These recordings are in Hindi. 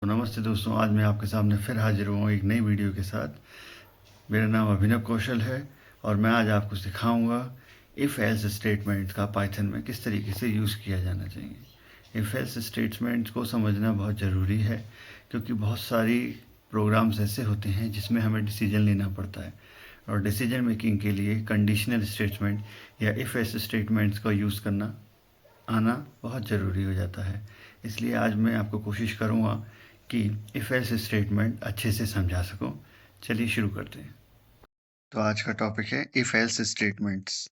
तो नमस्ते दोस्तों, आज मैं आपके सामने फिर हाजिर हुआ हूँ एक नई वीडियो के साथ। मेरा नाम अभिनव कौशल है और मैं आज आपको सिखाऊंगा इफ़ एल्स स्टेटमेंट का पाइथन में किस तरीके से यूज़ किया जाना चाहिए। इफ़ एल्स स्टेटमेंट्स को समझना बहुत ज़रूरी है क्योंकि बहुत सारी प्रोग्राम्स ऐसे होते हैं जिसमें हमें डिसीजन लेना पड़ता है और डिसीजन मेकिंग के लिए कंडीशनल स्टेटमेंट या इफ़ एल्स स्टेटमेंट्स का यूज़ करना आना बहुत ज़रूरी हो जाता है। इसलिए आज मैं आपको कोशिश करूँगा कि इफ़ एल्स स्टेटमेंट अच्छे से समझा सकूँ। चलिए शुरू करते हैं। तो आज का टॉपिक है if else statements.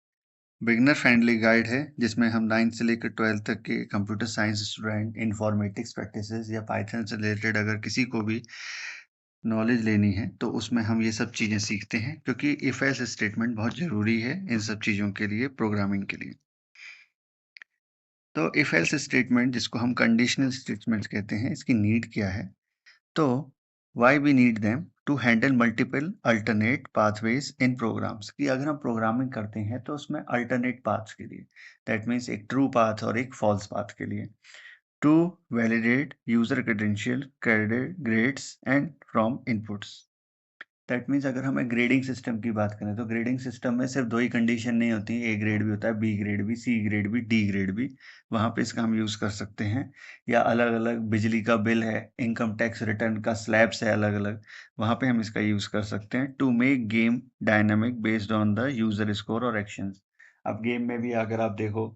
Beginner friendly guide है जिसमें हम 9th से लेकर 12th तक के computer science student informatics practices या पाइथन से रिलेटेड अगर किसी को भी नॉलेज लेनी है तो उसमें हम ये सब चीज़ें सीखते हैं क्योंकि इफ़ एल्स स्टेटमेंट बहुत ज़रूरी है इन सब चीज़ों के लिए, प्रोग्रामिंग के लिए। तो इफ एल्स स्टेटमेंट जिसको हम कंडीशनल स्टेटमेंट्स कहते हैं, इसकी नीड क्या है? तो why we need them to handle multiple alternate pathways in programs, कि अगर हम प्रोग्रामिंग करते हैं तो उसमें अल्टरनेट पाथ्स के लिए, दैट मीन्स एक ट्रू पाथ और एक फॉल्स पाथ के लिए, to validate user credential, credit grades and from inputs. That means अगर हमें ग्रेडिंग सिस्टम की बात करें तो ग्रेडिंग सिस्टम में सिर्फ दो ही कंडीशन नहीं होती, ए ग्रेड भी होता है, बी ग्रेड भी, सी ग्रेड भी, डी ग्रेड भी। वहाँ पे इसका हम यूज़ कर सकते हैं। या अलग अलग बिजली का बिल है, इनकम टैक्स रिटर्न का स्लैब्स है अलग अलग, वहाँ पे हम इसका यूज़ कर सकते हैं। To make game dynamic based on the user score और एक्शंस। अब गेम में भी अगर आप देखो,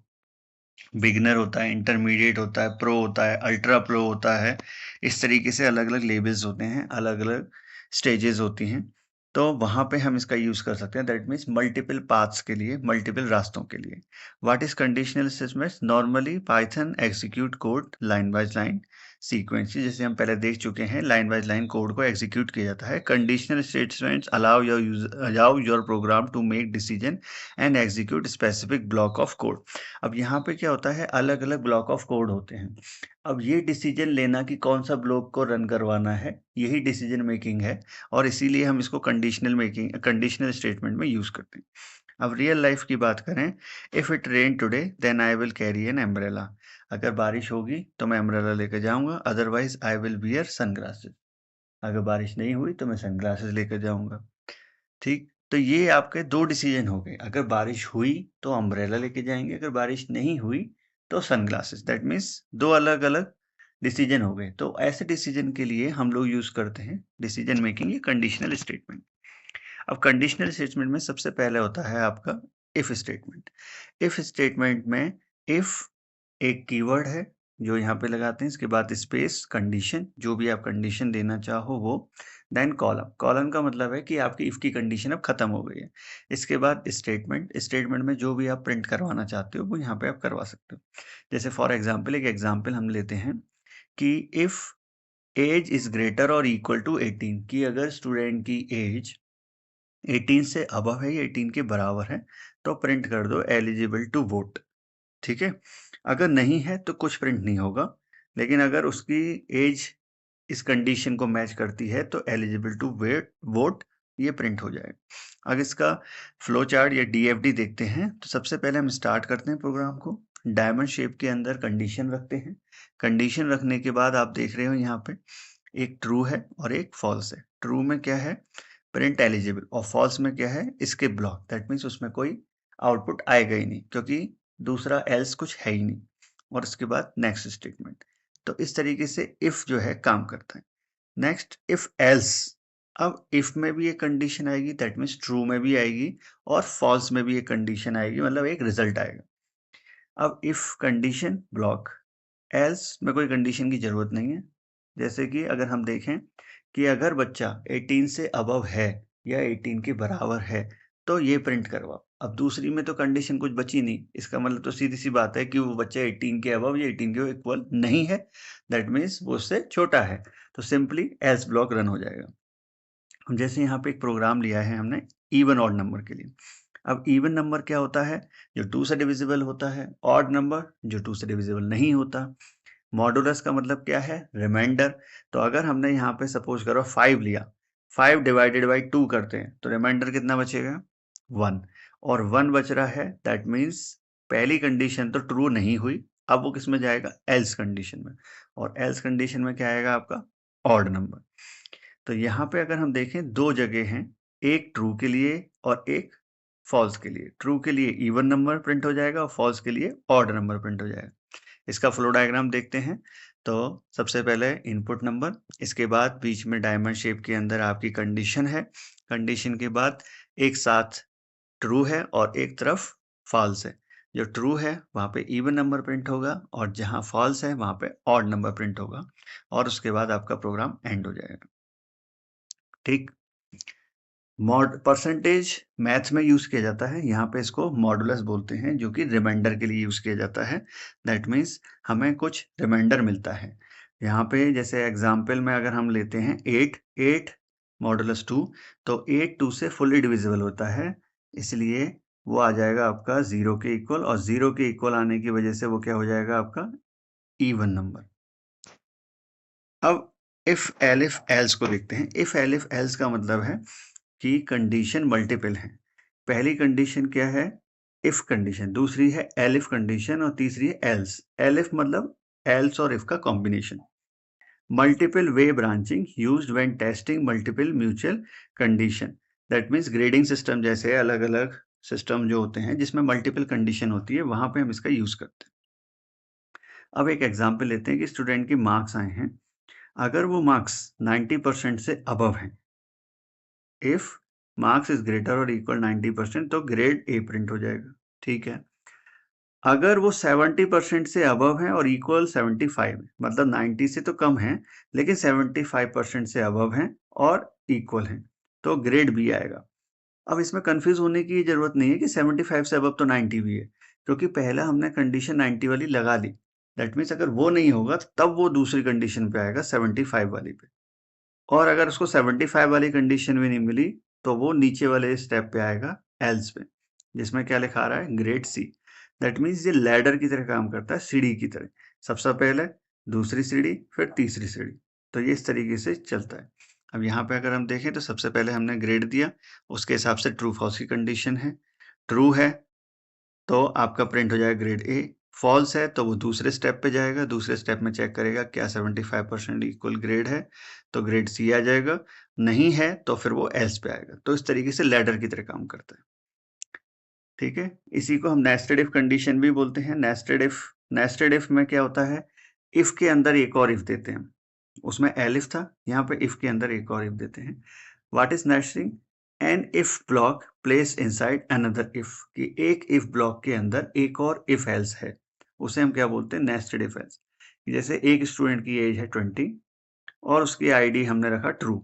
बिगिनर होता है, इंटरमीडिएट होता है, प्रो होता है, अल्ट्रा प्रो होता है, इस तरीके से अलग अलग लेवल्स होते हैं, अलग अलग स्टेजेस होती हैं। तो वहाँ पे हम इसका यूज़ कर सकते हैं, दैट मीन्स मल्टीपल पाथ्स के लिए, मल्टीपल रास्तों के लिए। What is conditional statements? Normally Python execute code line by line sequence, जैसे हम पहले देख चुके हैं, लाइन बाय लाइन कोड को एग्जीक्यूट किया जाता है। Conditional statements allow your program to make decision and execute specific block of code. अब यहाँ पे क्या होता है, अलग अलग ब्लॉक ऑफ कोड होते हैं। अब ये डिसीजन लेना कि कौन सा ब्लॉक को रन करवाना है, यही डिसीजन मेकिंग है और इसीलिए हम इसको कंडीशनल स्टेटमेंट में यूज करते हैं। अब रियल लाइफ की बात करें, if it rain today then I will carry an umbrella. अगर बारिश होगी तो मैं अम्ब्रेला लेकर जाऊंगा, otherwise I will wear sunglasses. अगर बारिश नहीं हुई तो मैं सनग्लासेस लेकर जाऊंगा। ठीक, तो ये आपके दो डिसीजन हो गए। अगर बारिश हुई तो अम्ब्रेला लेके जाएंगे, अगर बारिश नहीं हुई तो सनग्लासेस। दैट मीन्स दो अलग अलग डिसीजन हो गए। तो ऐसे डिसीजन के लिए हम लोग यूज करते हैं डिसीजन मेकिंग या कंडीशनल स्टेटमेंट। अब कंडीशनल स्टेटमेंट में सबसे पहले होता है आपका इफ स्टेटमेंट। इफ स्टेटमेंट में इफ एक कीवर्ड है जो यहाँ पे लगाते हैं, इसके बाद स्पेस कंडीशन, जो भी आप कंडीशन देना चाहो वो, देन कॉलम। कॉलम का मतलब है कि आपकी इफ की कंडीशन अब खत्म हो गई है। इसके बाद स्टेटमेंट, स्टेटमेंट में जो भी आप प्रिंट करवाना चाहते हो वो यहाँ पे आप करवा सकते हो। जैसे फॉर एग्जाम्पल, एक एग्जाम्पल हम लेते हैं कि इफ एज इज ग्रेटर और इक्वल टू 18, कि अगर स्टूडेंट की एज 18 से अबव है या 18 के बराबर है तो प्रिंट कर दो एलिजिबल टू वोट। ठीक है, अगर नहीं है तो कुछ प्रिंट नहीं होगा, लेकिन अगर उसकी एज इस कंडीशन को मैच करती है तो एलिजिबल टू वोट ये प्रिंट हो जाएगा। अगर इसका फ्लो चार्ट या डीएफडी देखते हैं तो सबसे पहले हम स्टार्ट करते हैं प्रोग्राम को, डायमंड शेप के अंदर कंडीशन रखते हैं। कंडीशन रखने के बाद आप देख रहे हो यहाँ पे एक ट्रू है और एक फॉल्स है। ट्रू में क्या है, प्रिंट एलिजिबल, और फॉल्स में क्या है, स्किप ब्लॉक। दैट मीन्स उसमें कोई आउटपुट आएगा ही नहीं क्योंकि दूसरा एल्स कुछ है ही नहीं। और उसके बाद नेक्स्ट स्टेटमेंट। तो इस तरीके से इफ जो है काम करता है। नेक्स्ट इफ एल्स, अब इफ में भी एक कंडीशन आएगी, दैट मीन्स ट्रू में भी आएगी और फॉल्स में भी एक कंडीशन आएगी, मतलब एक रिजल्ट आएगा। अब इफ कंडीशन ब्लॉक, एल्स में कोई कंडीशन की जरूरत नहीं है। जैसे कि अगर हम देखें कि अगर बच्चा 18 से अबव है या 18 के बराबर है तो ये प्रिंट करवाओ। अब दूसरी में तो कंडीशन कुछ बची नहीं, इसका मतलब तो सीधी सी बात है कि वो बच्चा 18 के अबव या 18 के इक्वल नहीं है, दैट मीन्स वो उससे छोटा है, तो सिंपली एल्स ब्लॉक रन हो जाएगा। जैसे यहाँ पे एक प्रोग्राम लिया है हमने इवन ऑड नंबर के लिए। अब इवन नंबर क्या होता है, जो 2 से डिविजिबल होता है। ऑड नंबर जो 2 से डिविजिबल नहीं होता। मॉडुलस का मतलब क्या है, रिमाइंडर। तो अगर हमने यहाँ पे सपोज करो 5 लिया, 5 डिवाइडेड बाई 2 करते हैं तो रिमाइंडर कितना बचेगा, 1। और 1 बच रहा है, दैट मीन्स पहली कंडीशन तो ट्रू नहीं हुई, अब वो किस में जाएगा, एल्स कंडीशन में। और एल्स कंडीशन में क्या आएगा आपका, ऑड नंबर। तो यहाँ पे अगर हम देखें 2 जगह हैं, एक ट्रू के लिए और एक फॉल्स के लिए। ट्रू के लिए इवन नंबर प्रिंट हो जाएगा और फॉल्स के लिए ऑड नंबर प्रिंट हो जाएगा। इसका फ्लो डायग्राम देखते हैं। तो सबसे पहले इनपुट नंबर, इसके बाद बीच में डायमंड शेप के अंदर आपकी कंडीशन है। कंडीशन के बाद एक साथ ट्रू है और एक तरफ फॉल्स है। जो ट्रू है वहाँ पे इवन नंबर प्रिंट होगा और जहाँ फॉल्स है वहाँ पे ऑड नंबर प्रिंट होगा और उसके बाद आपका प्रोग्राम एंड हो जाएगा। ठीक। परसेंटेज मैथ में यूज किया जाता है, यहाँ पे इसको मॉडुलस बोलते हैं, जो कि रिमाइंडर के लिए यूज किया जाता है। दैट मीन्स हमें कुछ रिमाइंडर मिलता है। यहाँ पे जैसे एग्जाम्पल में अगर हम लेते हैं 8 मॉडुलस 2, तो 8 2 से फुली डिविजिबल होता है, इसलिए वो आ जाएगा आपका 0 के इक्वल, और 0 के इक्वल आने की वजह से वो क्या हो जाएगा आपका इवन नंबर। अब इफ एलिफ एल्स को देखते हैं। इफ एलिफ एल्स का मतलब है कि कंडीशन मल्टीपल है। पहली कंडीशन क्या है? इफ कंडीशन, दूसरी है एलिफ कंडीशन और तीसरी है एल्स। एलिफ मतलब एल्स और इफ का combination. Multiple way branching used when testing multiple mutual condition. That means grading system जैसे अलग अलग सिस्टम जो होते हैं जिसमें मल्टीपल कंडीशन होती है, वहां पे हम इसका यूज करते हैं। अब एक एग्जाम्पल लेते हैं कि स्टूडेंट के मार्क्स आए हैं। अगर वो मार्क्स 90% से अबव हैं, इफ मार्क्स इज ग्रेटर और इक्वल 90%, तो ग्रेड ए प्रिंट हो जाएगा। ठीक है। अगर वो 70% से अबव है और इक्वल 75 है, मतलब 90 से तो कम है लेकिन 75% से अबव है और इक्वल है, तो ग्रेड बी आएगा। अब इसमें कंफ्यूज होने की जरूरत नहीं है कि 75 से अबव तो 90 भी है, क्योंकि पहला हमने कंडीशन 90 वाली लगा ली। दैट मीन्स अगर वो नहीं होगा तब वो दूसरी कंडीशन पे आएगा 75 वाली पे, और अगर उसको 75 वाली कंडीशन भी नहीं मिली तो वो नीचे वाले स्टेप पे आएगा एल्स पे, जिसमें क्या लिखा रहा है ग्रेड सी। दैट मीन्स ये लैडर की तरह काम करता है, सीढ़ी की तरह। सबसे पहले दूसरी सीढ़ी, फिर तीसरी सीढ़ी, तो ये इस तरीके से चलता है। अब यहाँ पे अगर हम देखें तो सबसे पहले हमने ग्रेड दिया, उसके हिसाब से ट्रू फॉल्स की कंडीशन है। ट्रू है तो आपका प्रिंट हो जाएगा ग्रेड ए। फॉल्स है तो वो दूसरे स्टेप पे जाएगा, दूसरे स्टेप में चेक करेगा क्या 75% इक्वल ग्रेड है, तो ग्रेड सी आ जाएगा। नहीं है तो फिर वो एल्स पे आएगा। तो इस तरीके से लैडर की तरह काम करता है। ठीक है। इसी को हम नेस्टेड इफ कंडीशन भी बोलते हैं। नेस्टेड इफ में क्या होता है, इफ के अंदर एक और इफ देते हैं। उसमें एलिफ था, यहाँ पे इफ के अंदर एक और इफ देते हैं। What is nesting? An if block place inside another if, कि एक इफ ब्लॉक के अंदर एक और इफ एल्स है, उसे हम क्या बोलते हैं? Nested if else. जैसे एक स्टूडेंट की एज है 20 और उसकी आईडी हमने रखा ट्रू।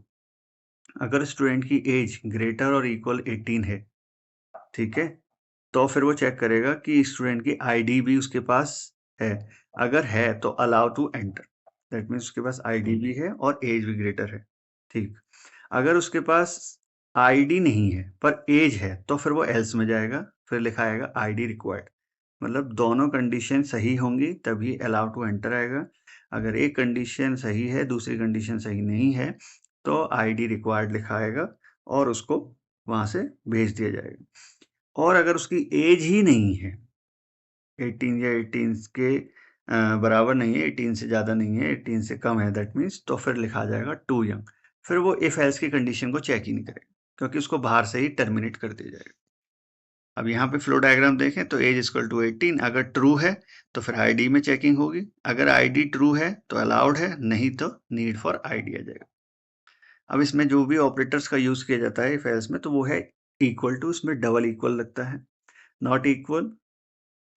अगर स्टूडेंट की एज ग्रेटर और इक्वल 18 है, ठीक है, तो फिर वो चेक करेगा कि स्टूडेंट की आईडी भी उसके पास है। अगर है तो allow to enter. That means उसके पास आईडी भी है और एज भी ग्रेटर है। ठीक। अगर उसके पास आईडी नहीं है पर एज है तो फिर वो एल्स में जाएगा, फिर लिखा आएगा आईडी रिक्वायर्ड। मतलब दोनों कंडीशन सही होंगी तभी अलाउ टू एंटर आएगा। अगर एक कंडीशन सही है दूसरी कंडीशन सही नहीं है तो आईडी रिक्वायर्ड लिखा आएगा और उसको वहां से भेज दिया जाएगा। और अगर उसकी एज ही नहीं है, 18 या 18 के बराबर नहीं है, 18 से ज़्यादा नहीं है, 18 से कम है, दैट मीन्स, तो फिर लिखा जाएगा टू यंग। फिर वो इफ एल्स की कंडीशन को चेक ही नहीं करेगा, क्योंकि उसको बाहर से ही टर्मिनेट कर दिया जाएगा। अब यहाँ पे फ्लो डायग्राम देखें तो एज इक्वल टू 18, अगर ट्रू है तो फिर आईडी में चेकिंग होगी। अगर आईडी ट्रू है तो अलाउड है, नहीं तो नीड फॉर आईडी आ जाएगा। अब इसमें जो भी ऑपरेटर्स का यूज किया जाता है इफ एल्स में, तो वो है इक्वल टू, इसमें डबल इक्वल लगता है, not equal,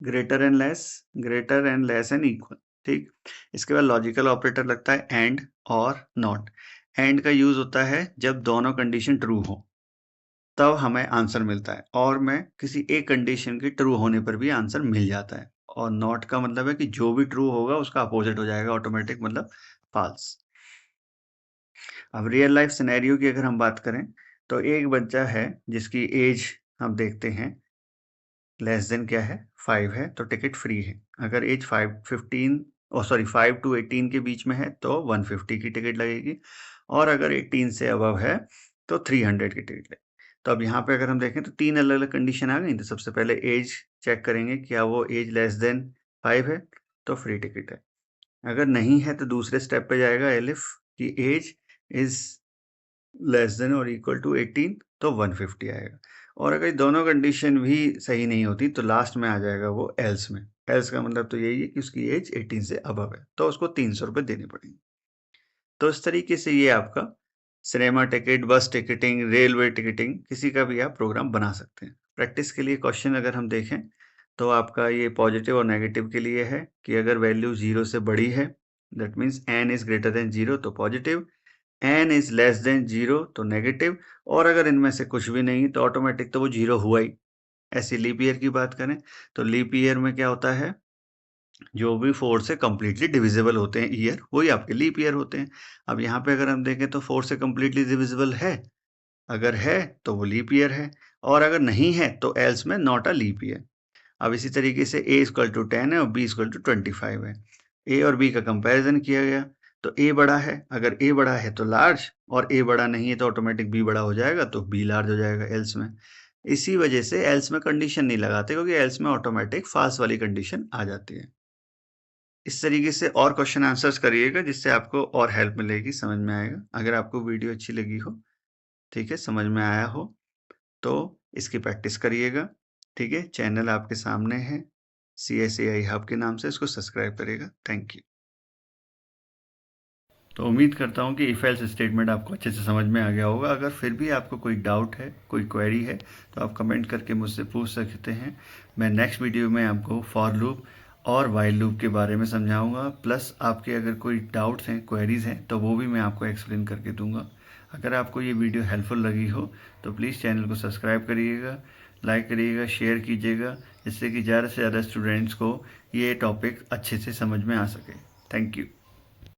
greater and less and equal. ठीक। इसके बाद लॉजिकल ऑपरेटर लगता है एंड और नॉट। एंड का यूज होता है जब दोनों कंडीशन ट्रू हो, तब हमें आंसर मिलता है, और में किसी एक कंडीशन के ट्रू होने पर भी आंसर मिल जाता है। और नॉट का मतलब है कि जो भी ट्रू होगा उसका अपोजिट हो जाएगा ऑटोमेटिक, मतलब फॉल्स। अब रियल लाइफ सिनेरियो की अगर हम बात करें तो एक बच्चा है जिसकी एज हम देखते हैं लेस देन क्या है 5 है, तो टिकट फ्री है। अगर एज 5 to 18 के बीच में है तो 150 की टिकट लगेगी, और अगर 18 से अबव है तो 300 की टिकट लगेगी। तो अब यहाँ पे अगर हम देखें तो 3 अलग अलग कंडीशन आ गई। तो सबसे पहले एज चेक करेंगे, क्या वो एज लेस देन 5 है तो फ्री टिकट है। अगर नहीं है तो दूसरे स्टेप पे जाएगा एलिफ कि एज इज लेस देन और इक्वल टू 18 तो 150 आएगा। और अगर दोनों कंडीशन भी सही नहीं होती तो लास्ट में आ जाएगा वो एल्स में। एल्स का मतलब तो यही है कि उसकी एज 18 से अबव है, तो उसको 300 रुपये देने पड़ेंगे। तो इस तरीके से ये आपका सिनेमा टिकट, बस टिकटिंग, रेलवे टिकटिंग, किसी का भी आप प्रोग्राम बना सकते हैं। प्रैक्टिस के लिए क्वेश्चन अगर हम देखें तो आपका ये पॉजिटिव और नेगेटिव के लिए है कि अगर वैल्यू 0 से बड़ी है, that means n is greater than 0 तो positive, n is less than 0 तो नेगेटिव, और अगर इनमें से कुछ भी नहीं तो ऑटोमेटिक तो वो 0 हुआ ही। ऐसे लीप ईयर की बात करें तो लीप ईयर में क्या होता है, जो भी 4 से कंप्लीटली डिविजिबल होते हैं ईयर, वही आपके लीप ईयर होते हैं। अब यहाँ पे अगर हम देखें तो 4 से कंप्लीटली डिविजिबल है, अगर है तो वो लीप ईयर है, और अगर नहीं है तो एल्स में नॉट अ लीप ईयर। अब इसी तरीके से a इक्वल टू 10 है और b इक्वल टू 25 है। a और b का कंपैरिजन किया गया तो a बड़ा है, अगर a बड़ा है तो लार्ज, और a बड़ा नहीं है तो ऑटोमेटिक b बड़ा हो जाएगा, तो b लार्ज हो जाएगा एल्स में। इसी वजह से एल्स में कंडीशन नहीं लगाते, क्योंकि एल्स में ऑटोमेटिक फाल्स वाली कंडीशन आ जाती है। इस तरीके से और क्वेश्चन आंसर्स करिएगा, जिससे आपको और हेल्प मिलेगी, समझ में आएगा। अगर आपको वीडियो अच्छी लगी हो, ठीक है, समझ में आया हो, तो इसकी प्रैक्टिस करिएगा, ठीक है। चैनल आपके सामने है, CSAI हब के नाम से, इसको सब्सक्राइब करिएगा। Thank you. तो उम्मीद करता हूँ कि इफ एल्स स्टेटमेंट आपको अच्छे से समझ में आ गया होगा। अगर फिर भी आपको कोई डाउट है, कोई क्वेरी है, तो आप कमेंट करके मुझसे पूछ सकते हैं। मैं नेक्स्ट वीडियो में आपको फॉर लूप और वाइल लूप के बारे में समझाऊंगा, प्लस आपके अगर कोई डाउट्स हैं, क्वेरीज हैं, तो वो भी मैं आपको एक्सप्लेन करके दूंगा। अगर आपको ये वीडियो हेल्पफुल लगी हो तो प्लीज़ चैनल को सब्सक्राइब करिएगा, लाइक करिएगा, शेयर कीजिएगा, जिससे कि ज़्यादा से ज़्यादा स्टूडेंट्स को ये टॉपिक अच्छे से समझ में आ सके। Thank you.